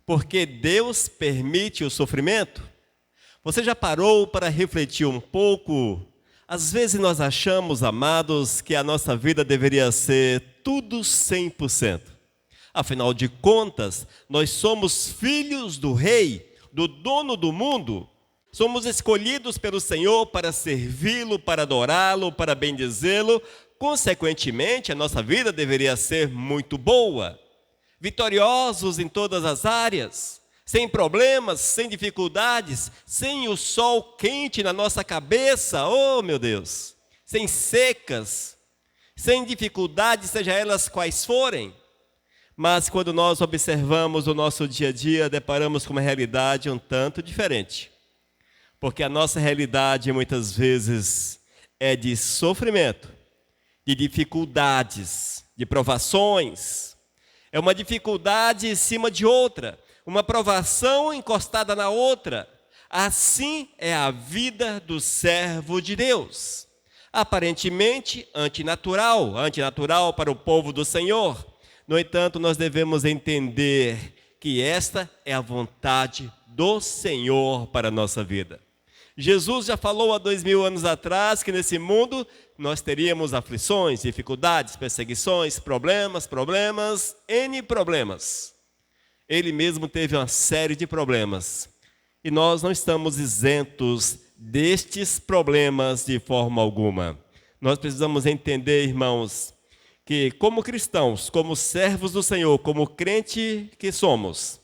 porque Deus permite o sofrimento? Você já parou para refletir um pouco? Às vezes nós achamos, amados, que a nossa vida deveria ser tudo 100%. Afinal de contas, nós somos filhos do Rei, do dono do mundo. Somos escolhidos pelo Senhor para servi-lo, para adorá-lo, para bendizê-lo. Consequentemente, a nossa vida deveria ser muito boa. Vitoriosos em todas as áreas, sem problemas, sem dificuldades, sem o sol quente na nossa cabeça, oh meu Deus, sem secas, sem dificuldades, seja elas quais forem. Mas quando nós observamos o nosso dia a dia, deparamos com uma realidade um tanto diferente. Porque a nossa realidade muitas vezes é de sofrimento, de dificuldades, de provações. É uma dificuldade em cima de outra, uma provação encostada na outra. Assim é a vida do servo de Deus. Aparentemente antinatural para o povo do Senhor. No entanto, nós devemos entender que esta é a vontade do Senhor para a nossa vida. Jesus já falou há 2000 anos atrás que nesse mundo nós teríamos aflições, dificuldades, perseguições, problemas, N problemas. Ele mesmo teve uma série de problemas. E nós não estamos isentos destes problemas de forma alguma. Nós precisamos entender, irmãos, que como cristãos, como servos do Senhor, como crente que somos,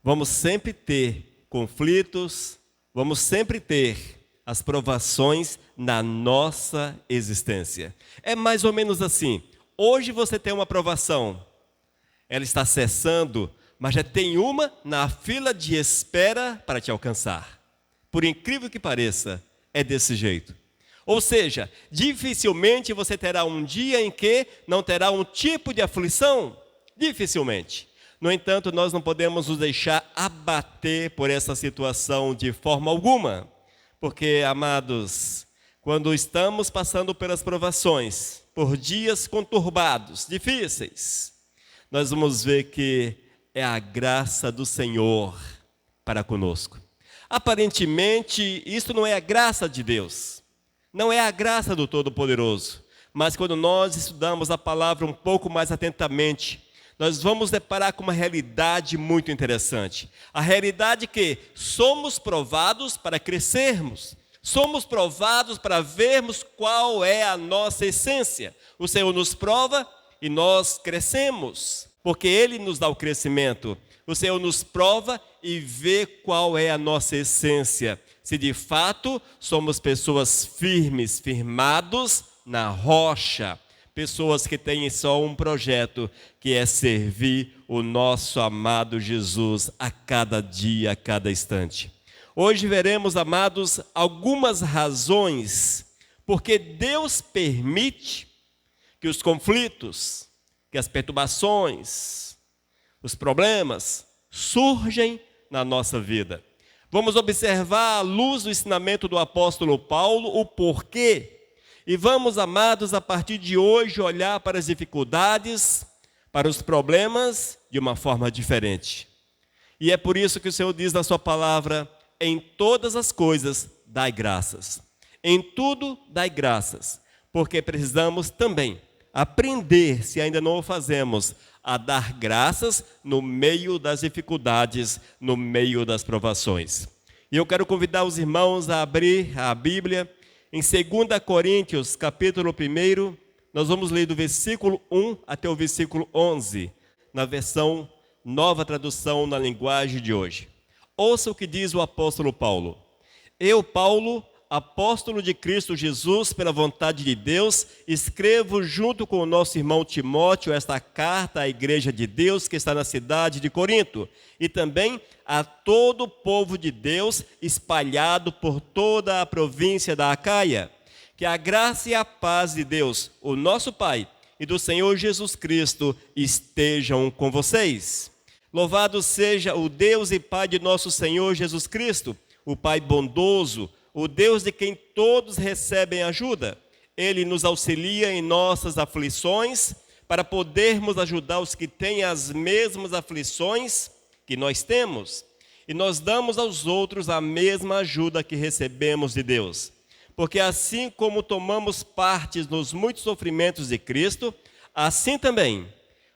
vamos sempre ter conflitos, vamos sempre ter as provações na nossa existência. É mais ou menos assim. Hoje você tem uma provação, ela está cessando, mas já tem uma na fila de espera para te alcançar. Por incrível que pareça, é desse jeito. Ou seja, dificilmente você terá um dia em que não terá um tipo de aflição. Dificilmente. No entanto, nós não podemos nos deixar abater por essa situação de forma alguma. Porque, amados, quando estamos passando pelas provações, por dias conturbados, difíceis, nós vamos ver que é a graça do Senhor para conosco. Aparentemente, isso não é a graça de Deus. Não é a graça do Todo-Poderoso, mas quando nós estudamos a palavra um pouco mais atentamente, nós vamos deparar com uma realidade muito interessante. A realidade que somos provados para crescermos, somos provados para vermos qual é a nossa essência. O Senhor nos prova e nós crescemos, porque Ele nos dá o crescimento. O Senhor nos prova e vê qual é a nossa essência. Se de fato somos pessoas firmes, firmados na rocha, pessoas que têm só um projeto, que é servir o nosso amado Jesus a cada dia, a cada instante. Hoje veremos, amados, algumas razões porque Deus permite que os conflitos, que as perturbações, os problemas surgem na nossa vida. Vamos observar à luz do ensinamento do apóstolo Paulo o porquê. E vamos, amados, a partir de hoje olhar para as dificuldades, para os problemas de uma forma diferente. E é por isso que o Senhor diz na sua palavra: em todas as coisas dai graças. Em tudo dai graças, porque precisamos também aprender, se ainda não o fazemos, a dar graças no meio das dificuldades, no meio das provações. E eu quero convidar os irmãos a abrir a Bíblia em 2 Coríntios, capítulo 1, nós vamos ler do versículo 1 até o versículo 11, na versão Nova Tradução na linguagem de hoje. Ouça o que diz o apóstolo Paulo. Eu, Paulo, apóstolo de Cristo Jesus, pela vontade de Deus, escrevo junto com o nosso irmão Timóteo esta carta à igreja de Deus que está na cidade de Corinto, e também a todo o povo de Deus espalhado por toda a província da Acaia. Que a graça e a paz de Deus, o nosso Pai, e do Senhor Jesus Cristo estejam com vocês. Louvado seja o Deus e Pai de nosso Senhor Jesus Cristo, o Pai bondoso, o Deus de quem todos recebem ajuda. Ele nos auxilia em nossas aflições, para podermos ajudar os que têm as mesmas aflições que nós temos. E nós damos aos outros a mesma ajuda que recebemos de Deus. Porque assim como tomamos parte nos muitos sofrimentos de Cristo, assim também,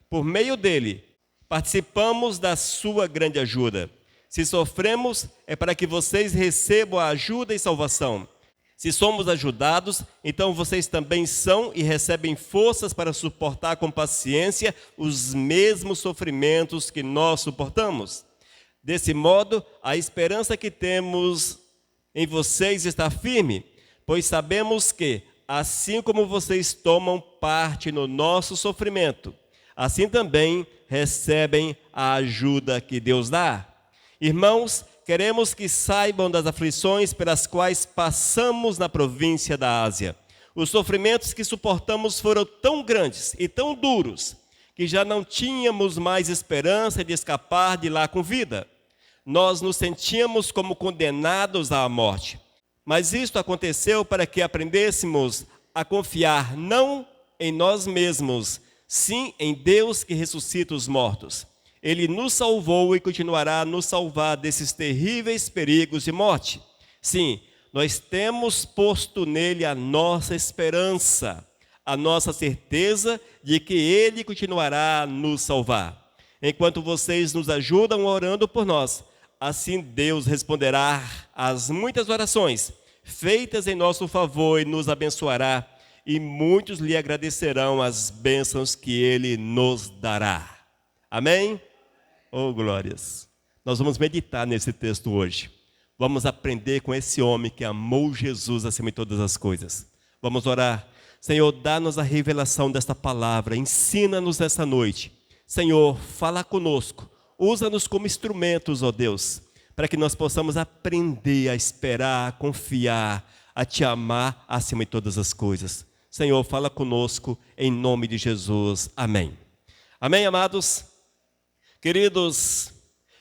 por meio dele, participamos da sua grande ajuda. Se sofremos, é para que vocês recebam a ajuda e salvação. Se somos ajudados, então vocês também são e recebem forças para suportar com paciência os mesmos sofrimentos que nós suportamos. Desse modo, a esperança que temos em vocês está firme, pois sabemos que, assim como vocês tomam parte no nosso sofrimento, assim também recebem a ajuda que Deus dá. Irmãos, queremos que saibam das aflições pelas quais passamos na província da Ásia. Os sofrimentos que suportamos foram tão grandes e tão duros, que já não tínhamos mais esperança de escapar de lá com vida. Nós nos sentíamos como condenados à morte. Mas isto aconteceu para que aprendêssemos a confiar não em nós mesmos, sim em Deus que ressuscita os mortos. Ele nos salvou e continuará a nos salvar desses terríveis perigos de morte. Sim, nós temos posto nele a nossa esperança, a nossa certeza de que ele continuará a nos salvar. Enquanto vocês nos ajudam orando por nós, assim Deus responderá às muitas orações feitas em nosso favor e nos abençoará, e muitos lhe agradecerão as bênçãos que ele nos dará. Amém? Oh, glórias! Nós vamos meditar nesse texto hoje. Vamos aprender com esse homem que amou Jesus acima de todas as coisas. Vamos orar. Senhor, dá-nos a revelação desta palavra. Ensina-nos esta noite. Senhor, fala conosco. Usa-nos como instrumentos, ó Deus, para que nós possamos aprender a esperar, a confiar, a te amar acima de todas as coisas. Senhor, fala conosco em nome de Jesus. Amém. Amém, amados? Queridos,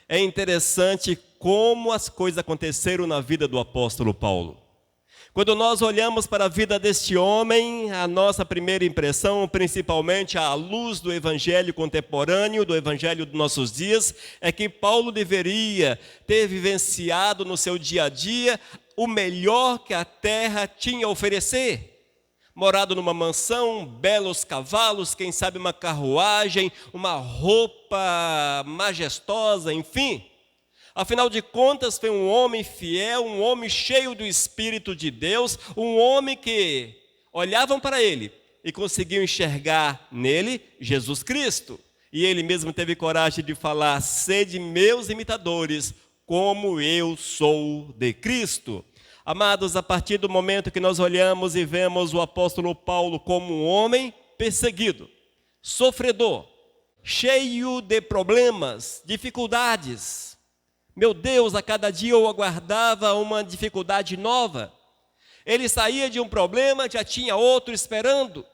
é interessante como as coisas aconteceram na vida do apóstolo Paulo. Quando nós olhamos para a vida deste homem, a nossa primeira impressão, principalmente à luz do evangelho contemporâneo, do evangelho dos nossos dias, é que Paulo deveria ter vivenciado no seu dia a dia o melhor que a terra tinha a oferecer. Morado numa mansão, belos cavalos, quem sabe uma carruagem, uma roupa majestosa, enfim. Afinal de contas, foi um homem fiel, um homem cheio do Espírito de Deus, um homem que olhavam para ele e conseguiam enxergar nele Jesus Cristo. E ele mesmo teve coragem de falar: sede meus imitadores, como eu sou de Cristo. Amados, a partir do momento que nós olhamos e vemos o apóstolo Paulo como um homem perseguido, sofredor, cheio de problemas, dificuldades. Meu Deus, a cada dia eu aguardava uma dificuldade nova. Ele saía de um problema, já tinha outro esperando.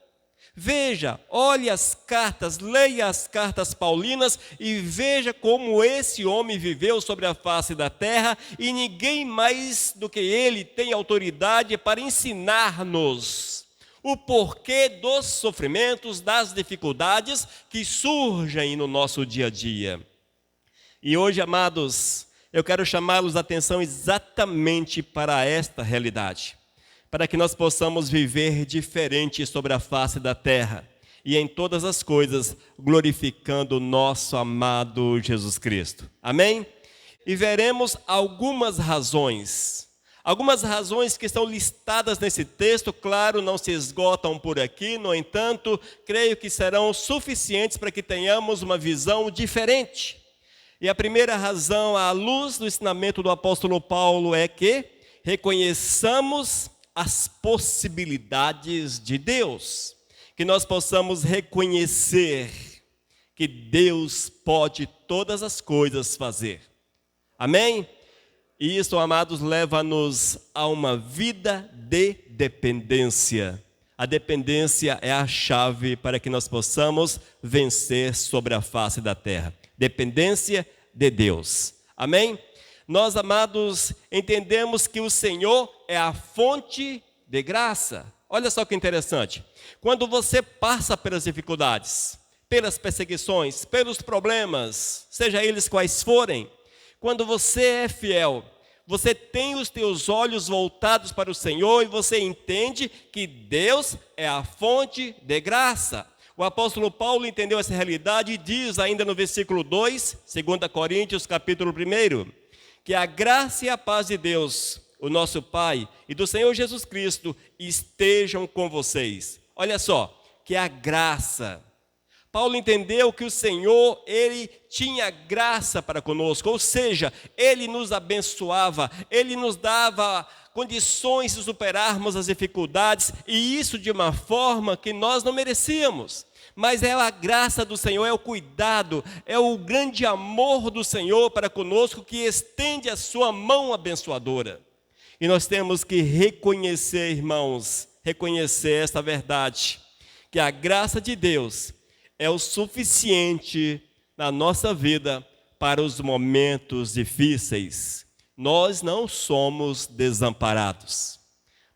Veja, olhe as cartas, leia as cartas paulinas e veja como esse homem viveu sobre a face da terra, e ninguém mais do que ele tem autoridade para ensinar-nos o porquê dos sofrimentos, das dificuldades que surgem no nosso dia a dia. E hoje, amados, eu quero chamá-los a atenção exatamente para esta realidade, para que nós possamos viver diferente sobre a face da terra e em todas as coisas glorificando o nosso amado Jesus Cristo. Amém? E veremos algumas razões que estão listadas nesse texto. Claro, não se esgotam por aqui, no entanto, creio que serão suficientes para que tenhamos uma visão diferente. E a primeira razão, à luz do ensinamento do apóstolo Paulo, é que reconheçamos as possibilidades de Deus, que nós possamos reconhecer que Deus pode todas as coisas fazer. Amém? E isso, amados, leva-nos a uma vida de dependência. A dependência é a chave para que nós possamos vencer sobre a face da terra. Dependência de Deus. Amém? Nós, amados, entendemos que o Senhor é a fonte de graça. Olha só que interessante. Quando você passa pelas dificuldades, pelas perseguições, pelos problemas, seja eles quais forem, quando você é fiel, você tem os teus olhos voltados para o Senhor e você entende que Deus é a fonte de graça. O apóstolo Paulo entendeu essa realidade e diz ainda no versículo 2, 2 Coríntios capítulo 1, que a graça e a paz de Deus, o nosso Pai, e do Senhor Jesus Cristo estejam com vocês. Olha só, que a graça. Paulo entendeu que o Senhor, Ele tinha graça para conosco, ou seja, Ele nos abençoava, Ele nos dava condições de superarmos as dificuldades, e isso de uma forma que nós não merecíamos. Mas é a graça do Senhor, é o cuidado, é o grande amor do Senhor para conosco que estende a sua mão abençoadora. E nós temos que reconhecer, irmãos, reconhecer esta verdade, que a graça de Deus é o suficiente na nossa vida para os momentos difíceis. Nós não somos desamparados,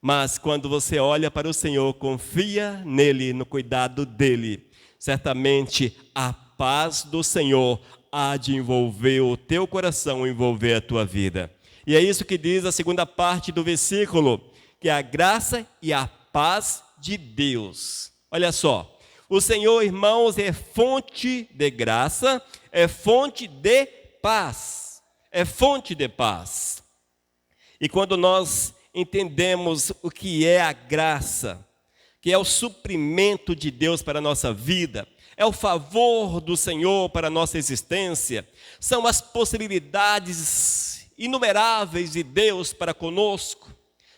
mas quando você olha para o Senhor, confia nele, no cuidado dele, certamente a paz do Senhor há de envolver o teu coração, envolver a tua vida. E é isso que diz a segunda parte do versículo, que é a graça e a paz de Deus. Olha só. O Senhor, irmãos, é fonte de graça, é fonte de paz, é fonte de paz. E quando nós entendemos o que é a graça, que é o suprimento de Deus para a nossa vida, é o favor do Senhor para a nossa existência, são as possibilidades inumeráveis de Deus para conosco,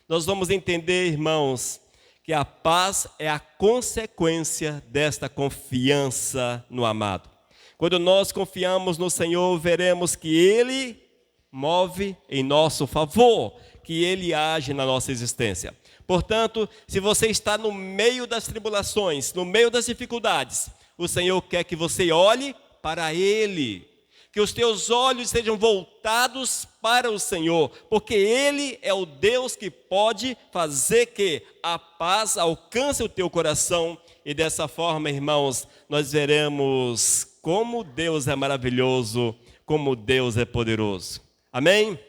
nós vamos entender, irmãos, que a paz é a consequência desta confiança no amado. Quando nós confiamos no Senhor, veremos que Ele move em nosso favor, que Ele age na nossa existência. Portanto, se você está no meio das tribulações, no meio das dificuldades, o Senhor quer que você olhe para Ele, que os teus olhos sejam voltados para o Senhor, porque Ele é o Deus que pode fazer que a paz alcance o teu coração, e dessa forma, irmãos, nós veremos como Deus é maravilhoso, como Deus é poderoso. Amém?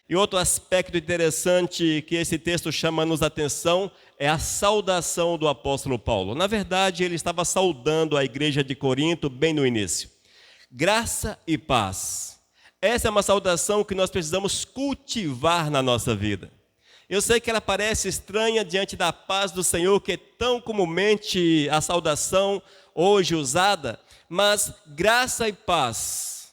E outro aspecto interessante que esse texto chama-nos a atenção é a saudação do apóstolo Paulo. Na verdade, ele estava saudando a igreja de Corinto bem no início. Graça e paz. Essa é uma saudação que nós precisamos cultivar na nossa vida. Eu sei que ela parece estranha diante da paz do Senhor, que é tão comumente a saudação hoje usada, mas graça e paz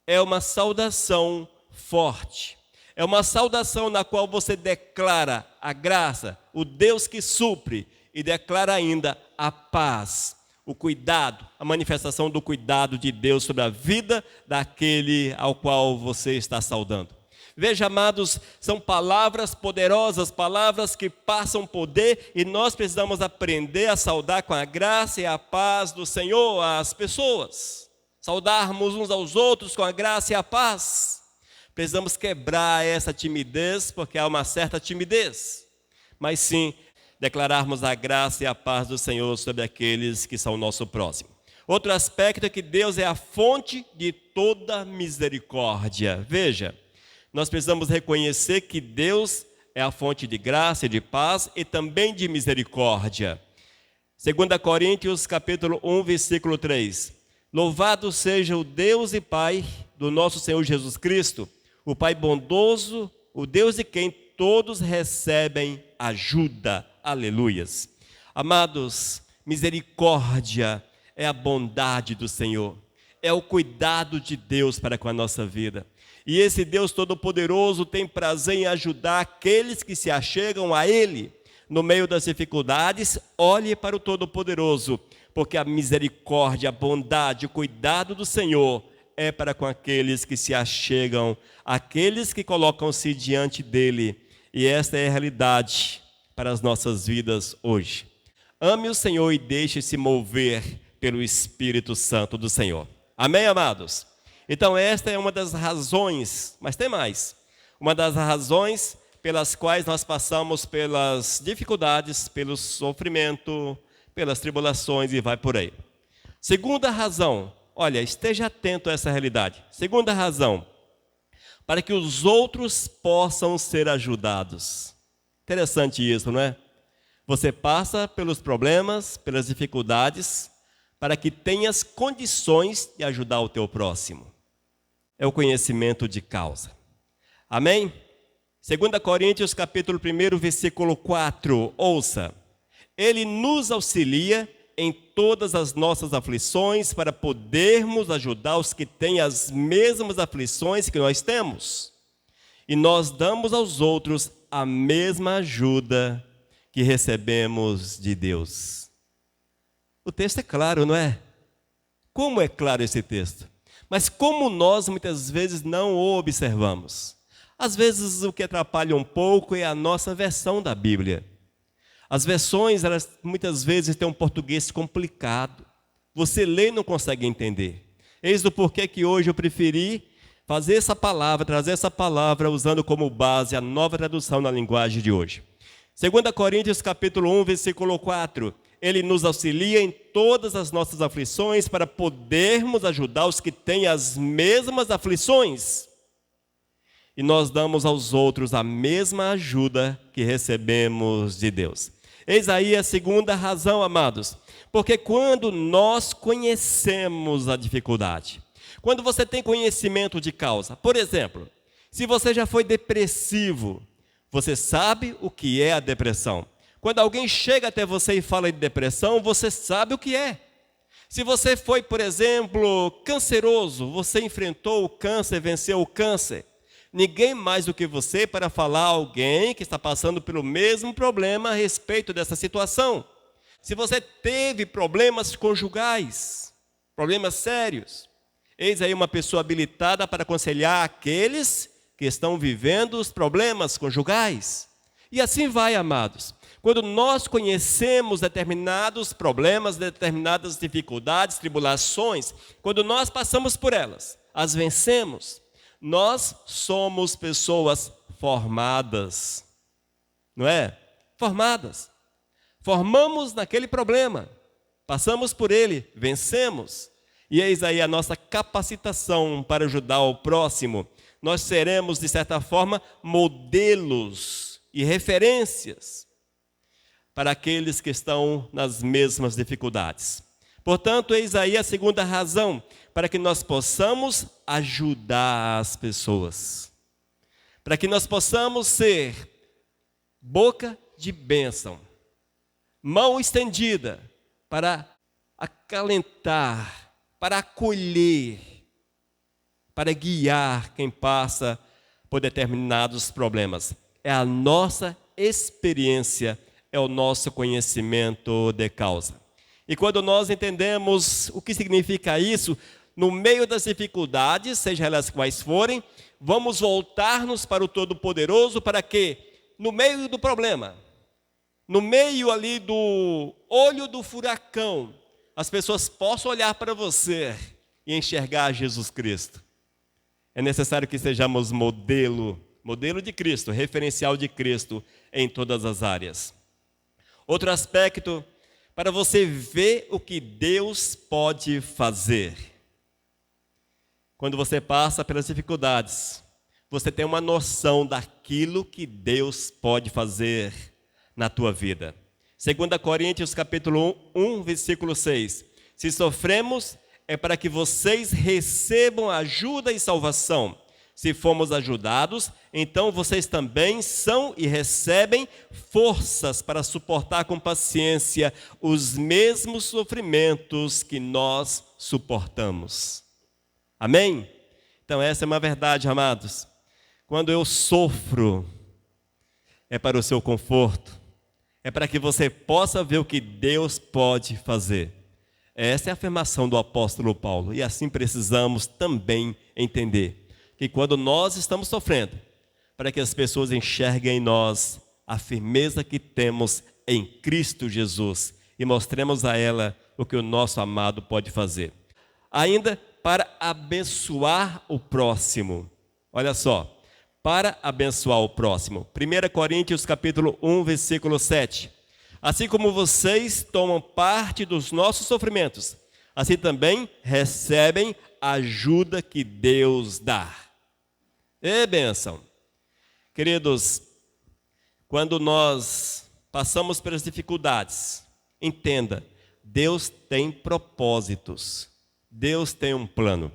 é uma saudação forte. É uma saudação na qual você declara a graça, o Deus que supre, e declara ainda a paz, o cuidado, a manifestação do cuidado de Deus sobre a vida daquele ao qual você está saudando. Veja, amados, são palavras poderosas, palavras que passam poder, e nós precisamos aprender a saudar com a graça e a paz do Senhor as pessoas. Saudarmos uns aos outros com a graça e a paz. Precisamos quebrar essa timidez, porque há uma certa timidez, mas sim declararmos a graça e a paz do Senhor sobre aqueles que são nosso próximo. Outro aspecto é que Deus é a fonte de toda misericórdia. Veja, nós precisamos reconhecer que Deus é a fonte de graça e de paz e também de misericórdia. 2 Coríntios capítulo 1, versículo 3. Louvado seja o Deus e Pai do nosso Senhor Jesus Cristo, o Pai bondoso, o Deus de quem todos recebem ajuda. Aleluias. Amados, misericórdia é a bondade do Senhor, é o cuidado de Deus para com a nossa vida. E esse Deus Todo-Poderoso tem prazer em ajudar aqueles que se achegam a Ele. No meio das dificuldades, olhe para o Todo-Poderoso, porque a misericórdia, a bondade, o cuidado do Senhor é para com aqueles que se achegam, aqueles que colocam-se diante dEle. E esta é a realidade para as nossas vidas hoje. Ame o Senhor e deixe-se mover pelo Espírito Santo do Senhor. Amém, amados? Então esta é uma das razões, mas tem mais. Uma das razões pelas quais nós passamos pelas dificuldades, pelo sofrimento, pelas tribulações e vai por aí. Segunda razão, olha, esteja atento a essa realidade. Segunda razão, para que os outros possam ser ajudados. Interessante isso, não é? Você passa pelos problemas, pelas dificuldades, para que tenhas condições de ajudar o teu próximo. É o conhecimento de causa. Amém? 2 Coríntios capítulo 1, versículo 4, ouça. Ele nos auxilia em todas as nossas aflições para podermos ajudar os que têm as mesmas aflições que nós temos. E nós damos aos outros a mesma ajuda que recebemos de Deus. O texto é claro, não é? Como é claro esse texto? Mas como nós muitas vezes não o observamos? Às vezes o que atrapalha um pouco é a nossa versão da Bíblia. As versões, elas muitas vezes têm um português complicado. Você lê e não consegue entender. Eis o porquê que hoje eu preferi fazer essa palavra, trazer essa palavra usando como base a nova tradução na linguagem de hoje. 2 Coríntios capítulo 1, versículo 4. Ele nos auxilia em todas as nossas aflições para podermos ajudar os que têm as mesmas aflições. E nós damos aos outros a mesma ajuda que recebemos de Deus. Eis aí a segunda razão, amados. Porque quando nós conhecemos a dificuldade, quando você tem conhecimento de causa, por exemplo, se você já foi depressivo, você sabe o que é a depressão. Quando alguém chega até você e fala de depressão, você sabe o que é. Se você foi, por exemplo, canceroso, você enfrentou o câncer, venceu o câncer. Ninguém mais do que você para falar a alguém que está passando pelo mesmo problema a respeito dessa situação. Se você teve problemas conjugais, problemas sérios, eis aí uma pessoa habilitada para aconselhar aqueles que estão vivendo os problemas conjugais. E assim vai, amados. Quando nós conhecemos determinados problemas, determinadas dificuldades, tribulações, quando nós passamos por elas, as vencemos, nós somos pessoas formadas, não é? Formadas. Formamos naquele problema, passamos por ele, vencemos. E eis aí a nossa capacitação para ajudar o próximo. Nós seremos, de certa forma, modelos e referências para aqueles que estão nas mesmas dificuldades. Portanto, eis aí a segunda razão, para que nós possamos ajudar as pessoas. Para que nós possamos ser boca de bênção, mão estendida para acalentar, para acolher, para guiar quem passa por determinados problemas. É a nossa experiência, é o nosso conhecimento de causa. E quando nós entendemos o que significa isso, no meio das dificuldades, seja elas quais forem, vamos voltar-nos para o Todo-Poderoso para que, no meio do problema, no meio ali do olho do furacão, as pessoas possam olhar para você e enxergar Jesus Cristo. É necessário que sejamos modelo de Cristo, referencial de Cristo em todas as áreas. Outro aspecto, para você ver o que Deus pode fazer. Quando você passa pelas dificuldades, você tem uma noção daquilo que Deus pode fazer na tua vida. 2 Coríntios capítulo 1, versículo 6. Se sofremos, é para que vocês recebam ajuda e salvação. Se fomos ajudados, então vocês também são e recebem forças para suportar com paciência os mesmos sofrimentos que nós suportamos. Amém? Então essa é uma verdade, amados. Quando eu sofro, é para o seu conforto, é para que você possa ver o que Deus pode fazer. Essa é a afirmação do apóstolo Paulo, e assim precisamos também entender que quando nós estamos sofrendo, para que as pessoas enxerguem em nós a firmeza que temos em Cristo Jesus e mostremos a ela o que o nosso amado pode fazer. Ainda para abençoar o próximo. Olha só, para abençoar o próximo. 1 Coríntios capítulo 1, versículo 7. Assim como vocês tomam parte dos nossos sofrimentos, assim também recebem a ajuda que Deus dá. É bênção. Queridos, quando nós passamos pelas dificuldades, entenda, Deus tem propósitos, Deus tem um plano.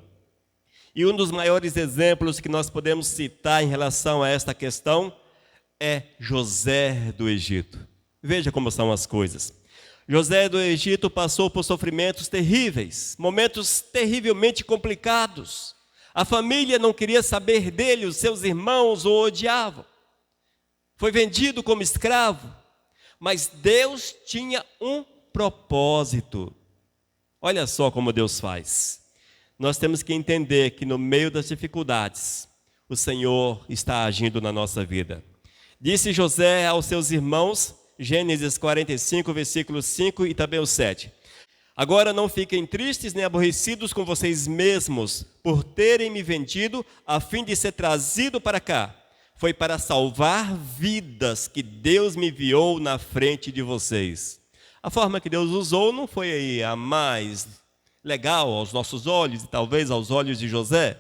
E um dos maiores exemplos que nós podemos citar em relação a esta questão é José do Egito. Veja como são as coisas. José do Egito passou por sofrimentos terríveis, momentos terrivelmente complicados. A família não queria saber dele, os seus irmãos o odiavam. Foi vendido como escravo, mas Deus tinha um propósito. Olha só como Deus faz. Nós temos que entender que no meio das dificuldades, o Senhor está agindo na nossa vida. Disse José aos seus irmãos, Gênesis 45, versículo 5 e também o 7. Agora não fiquem tristes nem aborrecidos com vocês mesmos, por terem me vendido a fim de ser trazido para cá. Foi para salvar vidas que Deus me enviou na frente de vocês. A forma que Deus usou não foi a mais legal aos nossos olhos e talvez aos olhos de José,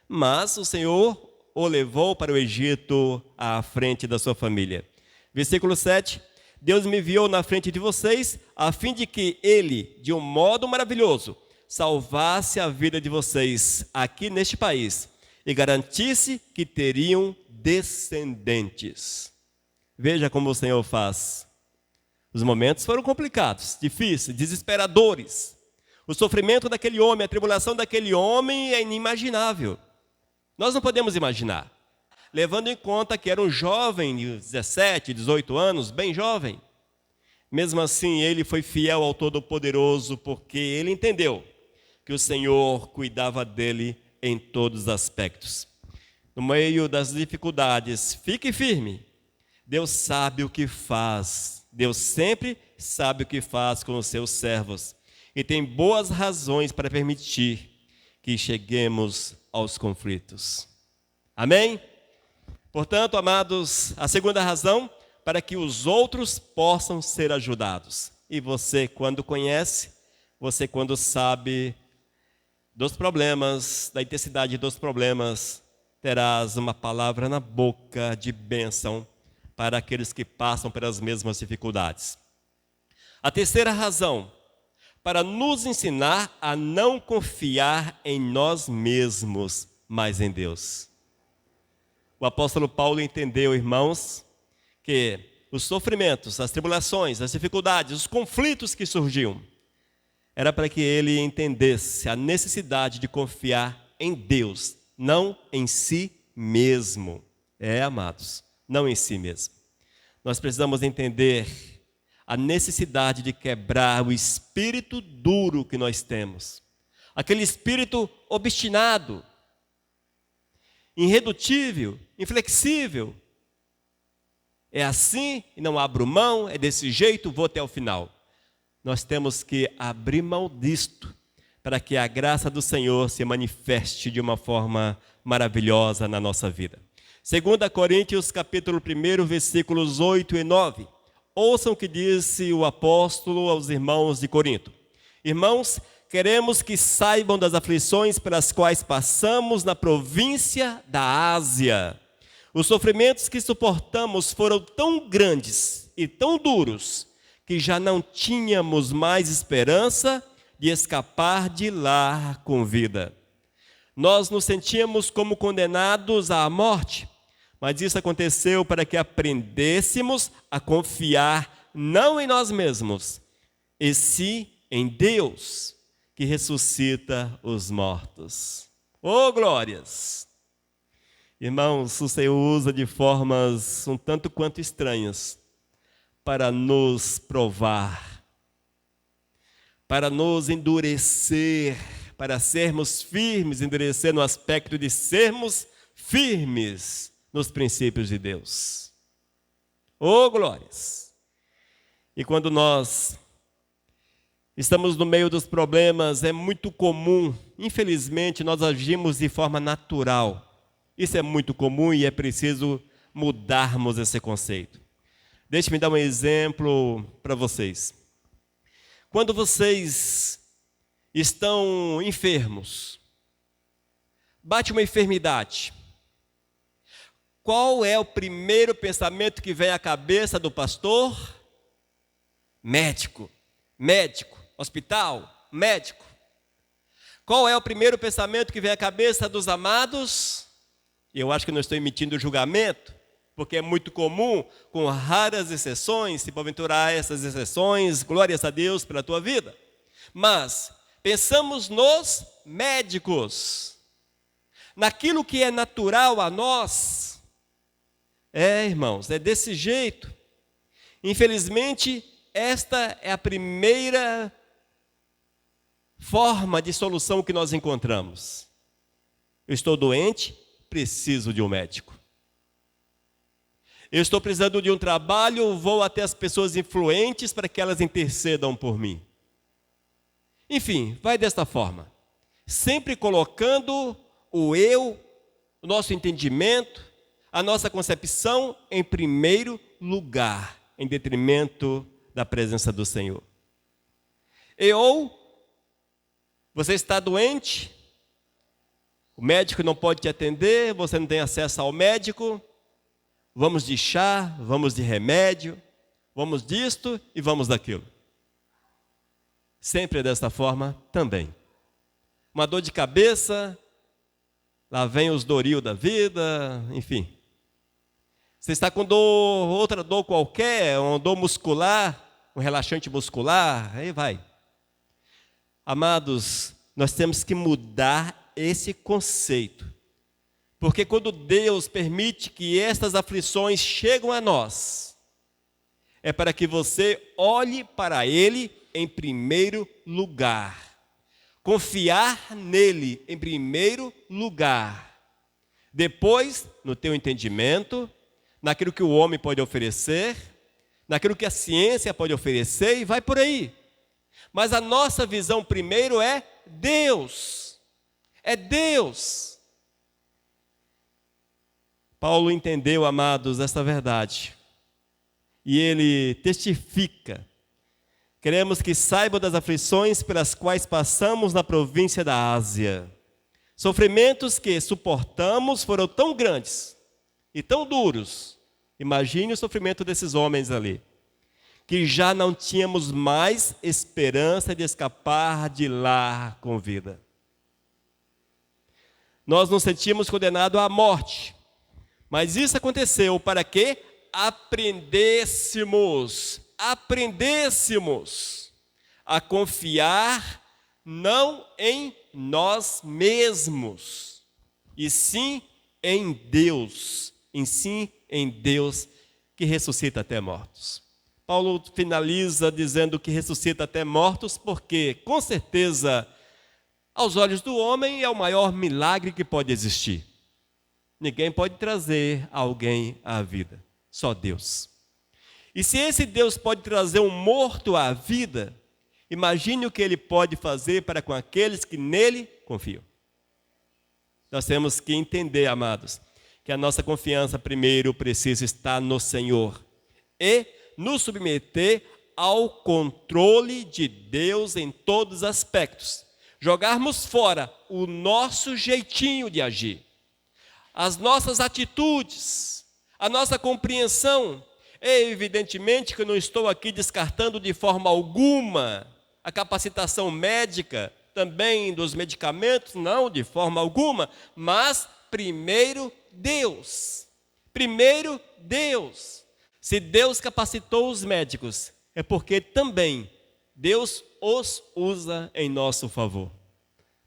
mas o Senhor o levou para o Egito à frente da sua família. Versículo 7. Deus me enviou na frente de vocês, a fim de que Ele, de um modo maravilhoso, salvasse a vida de vocês aqui neste país e garantisse que teriam descendentes. Veja como o Senhor faz. Os momentos foram complicados, difíceis, desesperadores. O sofrimento daquele homem, a tribulação daquele homem é inimaginável. Nós não podemos imaginar. Levando em conta que era um jovem de 17, 18 anos, bem jovem. Mesmo assim, ele foi fiel ao Todo-Poderoso, porque ele entendeu que o Senhor cuidava dele em todos os aspectos. No meio das dificuldades, fique firme. Deus sabe o que faz. Deus sempre sabe o que faz com os seus servos. E tem boas razões para permitir que cheguemos aos conflitos. Amém? Portanto, amados, a segunda razão, para que os outros possam ser ajudados. E você, quando conhece, você, quando sabe dos problemas, da intensidade dos problemas, terás uma palavra na boca de bênção para aqueles que passam pelas mesmas dificuldades. A terceira razão, para nos ensinar a não confiar em nós mesmos, mas em Deus. O apóstolo Paulo entendeu, irmãos, que os sofrimentos, as tribulações, as dificuldades, os conflitos que surgiam, era para que ele entendesse a necessidade de confiar em Deus, não em si mesmo. Amados, não em si mesmo. Nós precisamos entender a necessidade de quebrar o espírito duro que nós temos. Aquele espírito obstinado, irredutível, inflexível. É assim e não abro mão, é desse jeito, vou até o final. Nós temos que abrir mão disto, para que a graça do Senhor se manifeste de uma forma maravilhosa na nossa vida. 2 Coríntios capítulo 1, versículos 8 e 9. Ouçam o que disse o apóstolo aos irmãos de Corinto. Irmãos, queremos que saibam das aflições pelas quais passamos na província da Ásia. Os sofrimentos que suportamos foram tão grandes e tão duros que já não tínhamos mais esperança de escapar de lá com vida. Nós nos sentíamos como condenados à morte, mas isso aconteceu para que aprendêssemos a confiar não em nós mesmos, e sim em Deus, que ressuscita os mortos. Oh, glórias! Irmãos, o Senhor usa de formas um tanto quanto estranhas para nos provar, para nos endurecer, para sermos firmes, endurecer no aspecto de sermos firmes nos princípios de Deus. Oh, glórias! E quando nós estamos no meio dos problemas, é muito comum, infelizmente, nós agimos de forma natural. Isso é muito comum e é preciso mudarmos esse conceito. Deixe-me dar um exemplo para vocês. Quando vocês estão enfermos, bate uma enfermidade, qual é o primeiro pensamento que vem à cabeça do pastor? Médico, hospital, médico. Qual é o primeiro pensamento que vem à cabeça dos amados? Eu acho que não estou emitindo julgamento, porque é muito comum, com raras exceções, se porventura há essas exceções, glórias a Deus pela tua vida. Mas pensamos nos médicos, naquilo que é natural a nós. Irmãos, é desse jeito. Infelizmente, esta é a primeira forma de solução que nós encontramos. Eu estou doente, preciso de um médico. Eu estou precisando de um trabalho, vou até as pessoas influentes para que elas intercedam por mim. Enfim, vai desta forma. Sempre colocando o eu, o nosso entendimento, a nossa concepção em primeiro lugar, em detrimento da presença do Senhor. Ou você está doente, o médico não pode te atender, você não tem acesso ao médico, vamos de chá, vamos de remédio, vamos disto e vamos daquilo. Sempre é desta forma também. Uma dor de cabeça, lá vem os Doril da vida, enfim. Você está com dor, outra dor qualquer, uma dor muscular, um relaxante muscular, aí vai. Amados, nós temos que mudar esse conceito. Porque quando Deus permite que estas aflições cheguem a nós, é para que você olhe para Ele em primeiro lugar. Confiar nele em primeiro lugar. Depois, no teu entendimento, naquilo que o homem pode oferecer, naquilo que a ciência pode oferecer e vai por aí. Mas a nossa visão primeiro é Deus. É Deus. Paulo entendeu, amados, essa verdade. E ele testifica. Queremos que saibam das aflições pelas quais passamos na província da Ásia. Sofrimentos que suportamos foram tão grandes e tão duros. Imagine o sofrimento desses homens ali. Que já não tínhamos mais esperança de escapar de lá com vida. Nós nos sentimos condenados à morte. Mas isso aconteceu para que aprendêssemos a confiar não em nós mesmos, e sim em Deus, que ressuscita até mortos. Paulo finaliza dizendo que ressuscita até mortos, porque, com certeza, aos olhos do homem é o maior milagre que pode existir. Ninguém pode trazer alguém à vida, só Deus. E se esse Deus pode trazer um morto à vida, imagine o que Ele pode fazer para com aqueles que nele confiam. Nós temos que entender, amados, que a nossa confiança primeiro precisa estar no Senhor e nos submeter ao controle de Deus em todos os aspectos. Jogarmos fora o nosso jeitinho de agir, as nossas atitudes, a nossa compreensão. Evidentemente que eu não estou aqui descartando de forma alguma a capacitação médica, também dos medicamentos, não, de forma alguma, mas primeiro Deus. Primeiro Deus. Se Deus capacitou os médicos, é porque também Deus os usa em nosso favor.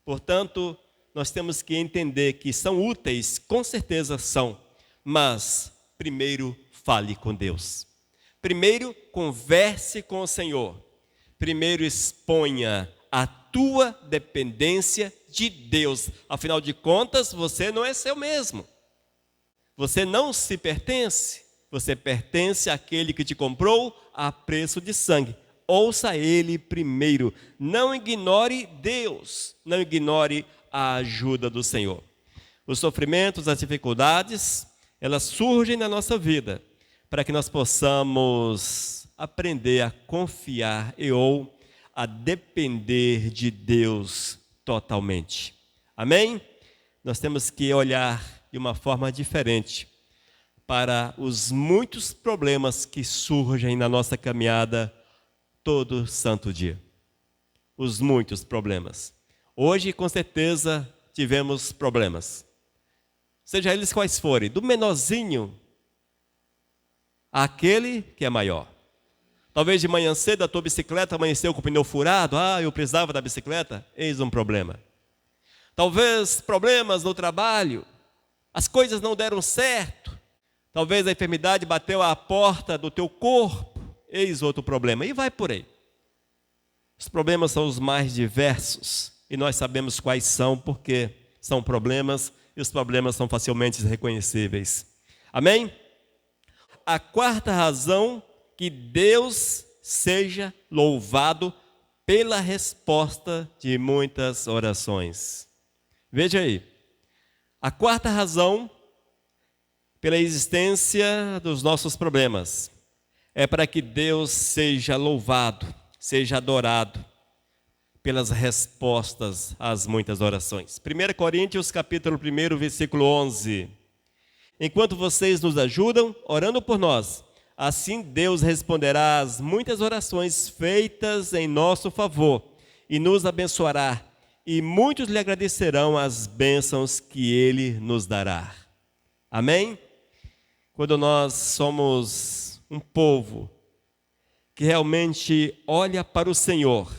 Portanto, nós temos que entender que são úteis, com certeza são, mas primeiro fale com Deus. Primeiro converse com o Senhor. Primeiro exponha a tua dependência de Deus. Afinal de contas, você não é seu mesmo. Você não se pertence. Você pertence àquele que te comprou a preço de sangue. Ouça Ele primeiro. Não ignore Deus. Não ignore a ajuda do Senhor. Os sofrimentos, as dificuldades, elas surgem na nossa vida para que nós possamos aprender a confiar ou a depender de Deus totalmente. Amém? Nós temos que olhar de uma forma diferente para os muitos problemas que surgem na nossa caminhada todo santo dia. Os muitos problemas. Hoje, com certeza, tivemos problemas. Seja eles quais forem, do menorzinho àquele que é maior. Talvez de manhã cedo a tua bicicleta amanheceu com o pneu furado. Eu precisava da bicicleta. Eis um problema. Talvez problemas no trabalho. As coisas não deram certo. Talvez a enfermidade bateu à porta do teu corpo. Eis outro problema. E vai por aí. Os problemas são os mais diversos. E nós sabemos quais são, porque são problemas e os problemas são facilmente reconhecíveis. Amém? A quarta razão, que Deus seja louvado pela resposta de muitas orações. Veja aí. A quarta razão, pela existência dos nossos problemas, é para que Deus seja louvado, seja adorado pelas respostas às muitas orações. 1 Coríntios, capítulo 1, versículo 11. Enquanto vocês nos ajudam, orando por nós, assim Deus responderá às muitas orações feitas em nosso favor e nos abençoará, e muitos lhe agradecerão as bênçãos que Ele nos dará. Amém? Quando nós somos um povo que realmente olha para o Senhor,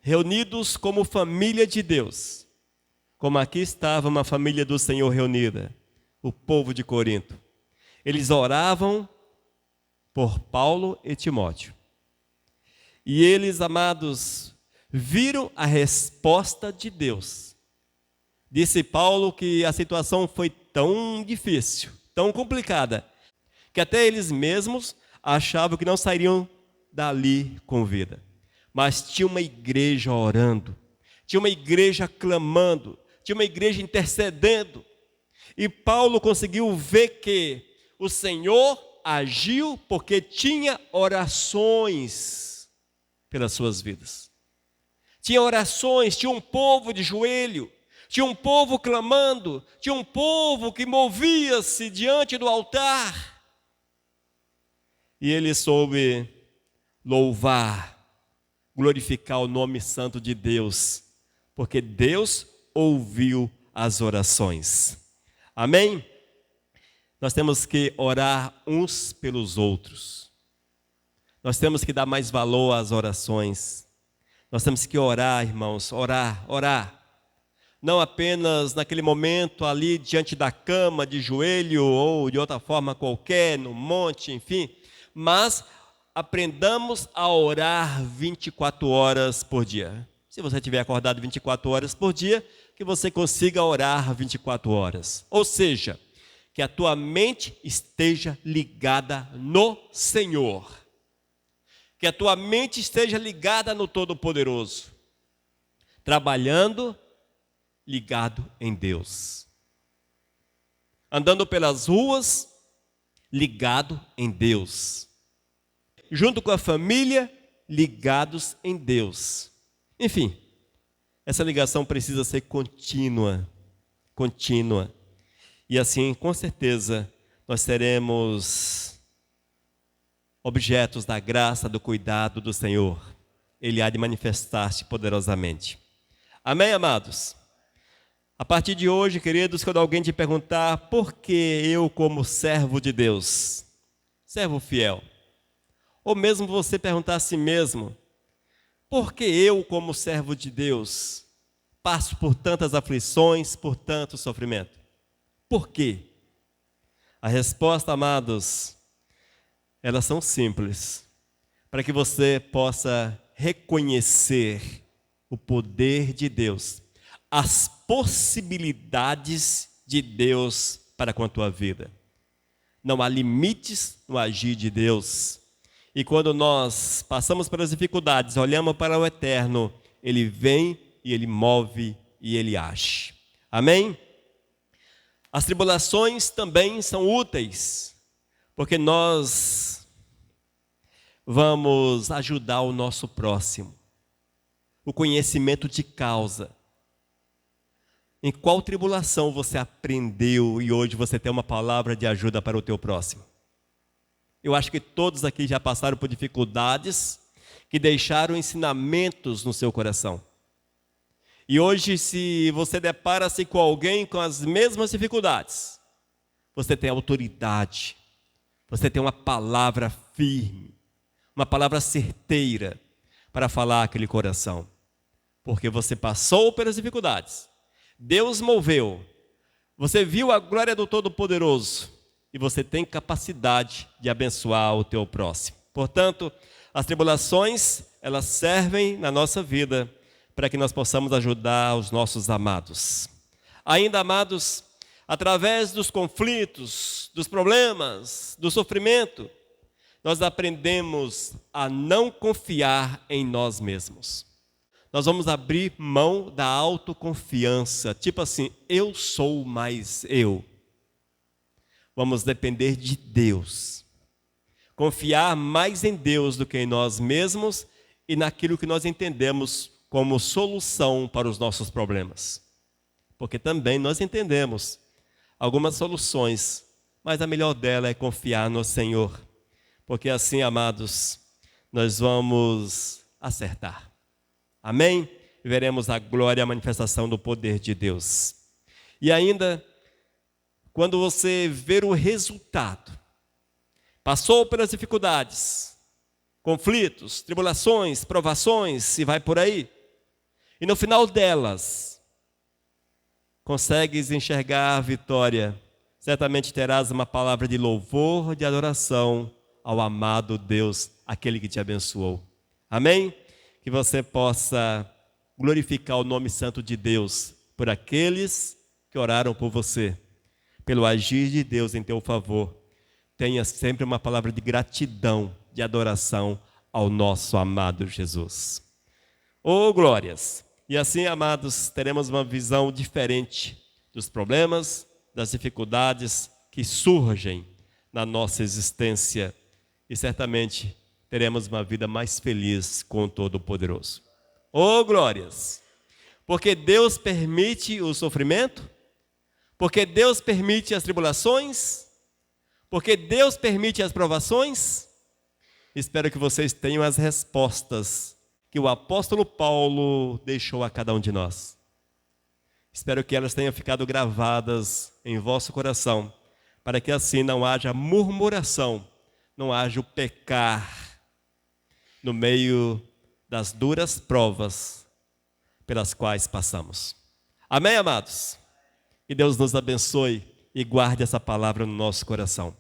reunidos como família de Deus, como aqui estava uma família do Senhor reunida, o povo de Corinto. Eles oravam por Paulo e Timóteo. E eles, amados, viram a resposta de Deus. Disse Paulo que a situação foi tão difícil, tão complicada, que até eles mesmos achavam que não sairiam dali com vida. Mas tinha uma igreja orando, tinha uma igreja clamando, tinha uma igreja intercedendo. E Paulo conseguiu ver que o Senhor agiu porque tinha orações pelas suas vidas. Tinha orações, tinha um povo de joelho, tinha um povo clamando, tinha um povo que movia-se diante do altar. E ele soube louvar, glorificar o nome santo de Deus, porque Deus ouviu as orações. Amém? Nós temos que orar uns pelos outros. Nós temos que dar mais valor às orações. Nós temos que orar, irmãos, orar. Não apenas naquele momento ali diante da cama, de joelho ou de outra forma qualquer, no monte, enfim, mas aprendamos a orar 24 horas por dia. Se você estiver acordado 24 horas por dia, que você consiga orar 24 horas. Ou seja, que a tua mente esteja ligada no Senhor. Que a tua mente esteja ligada no Todo-Poderoso. Trabalhando, ligado em Deus. Andando pelas ruas, ligado em Deus. Junto com a família, ligados em Deus. Enfim, essa ligação precisa ser contínua. E assim, com certeza, nós seremos objetos da graça, do cuidado do Senhor. Ele há de manifestar-se poderosamente. Amém, amados? A partir de hoje, queridos, quando alguém te perguntar por que eu como servo de Deus, servo fiel, ou mesmo você perguntar a si mesmo, por que eu como servo de Deus passo por tantas aflições, por tanto sofrimento? Por quê? A resposta, amados, elas são simples, para que você possa reconhecer o poder de Deus, as possibilidades de Deus para com a tua vida. Não há limites no agir de Deus. E quando nós passamos pelas dificuldades, olhamos para o eterno, Ele vem e Ele move e Ele age. Amém? As tribulações também são úteis, porque nós vamos ajudar o nosso próximo. O conhecimento de causa. Em qual tribulação você aprendeu e hoje você tem uma palavra de ajuda para o teu próximo? Eu acho que todos aqui já passaram por dificuldades que deixaram ensinamentos no seu coração. E hoje, se você depara-se com alguém com as mesmas dificuldades, você tem autoridade, você tem uma palavra firme, uma palavra certeira para falar aquele coração. Porque você passou pelas dificuldades, Deus moveu, você viu a glória do Todo-Poderoso e você tem capacidade de abençoar o teu próximo. Portanto, as tribulações, elas servem na nossa vida para que nós possamos ajudar os nossos amados. Ainda, amados, através dos conflitos, dos problemas, do sofrimento, nós aprendemos a não confiar em nós mesmos. Nós vamos abrir mão da autoconfiança, tipo assim, eu sou mais eu. Vamos depender de Deus. Confiar mais em Deus do que em nós mesmos e naquilo que nós entendemos como solução para os nossos problemas. Porque também nós entendemos algumas soluções, mas a melhor dela é confiar no Senhor. Porque assim, amados, nós vamos acertar. Amém? E veremos a glória e a manifestação do poder de Deus. E ainda, quando você ver o resultado, passou pelas dificuldades, conflitos, tribulações, provações, e vai por aí. E no final delas, consegues enxergar a vitória. Certamente terás uma palavra de louvor, de adoração ao amado Deus, aquele que te abençoou. Amém? Que você possa glorificar o nome santo de Deus por aqueles que oraram por você, pelo agir de Deus em teu favor. Tenha sempre uma palavra de gratidão, de adoração ao nosso amado Jesus. Oh, glórias! E assim, amados, teremos uma visão diferente dos problemas, das dificuldades que surgem na nossa existência. E certamente teremos uma vida mais feliz com o Todo-Poderoso. Oh, glórias! Porque Deus permite o sofrimento, porque Deus permite as tribulações, porque Deus permite as provações. Espero que vocês tenham as respostas que o apóstolo Paulo deixou a cada um de nós. Espero que elas tenham ficado gravadas em vosso coração, para que assim não haja murmuração, não haja o pecar no meio das duras provas pelas quais passamos. Amém, amados? Que Deus nos abençoe e guarde essa palavra no nosso coração.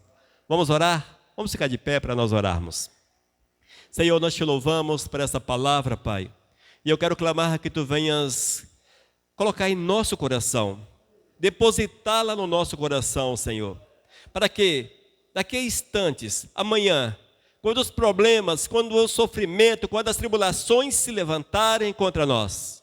Vamos orar? Vamos ficar de pé para nós orarmos. Senhor, nós te louvamos por essa palavra, Pai. E eu quero clamar que Tu venhas colocar em nosso coração, depositá-la no nosso coração, Senhor. Para que, daqui a instantes, amanhã, quando os problemas, quando o sofrimento, quando as tribulações se levantarem contra nós,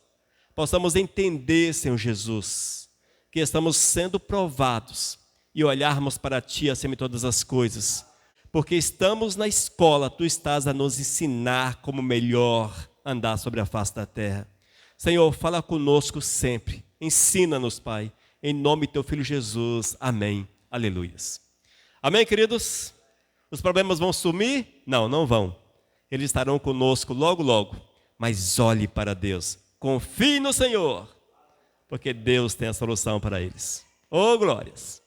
possamos entender, Senhor Jesus, que estamos sendo provados e olharmos para Ti acima de todas as coisas. Porque estamos na escola, Tu estás a nos ensinar como melhor andar sobre a face da terra. Senhor, fala conosco sempre. Ensina-nos, Pai, em nome de Teu Filho Jesus. Amém. Aleluias. Amém, queridos? Os problemas vão sumir? Não, não vão. Eles estarão conosco logo, logo. Mas olhe para Deus. Confie no Senhor, porque Deus tem a solução para eles. Oh, glórias!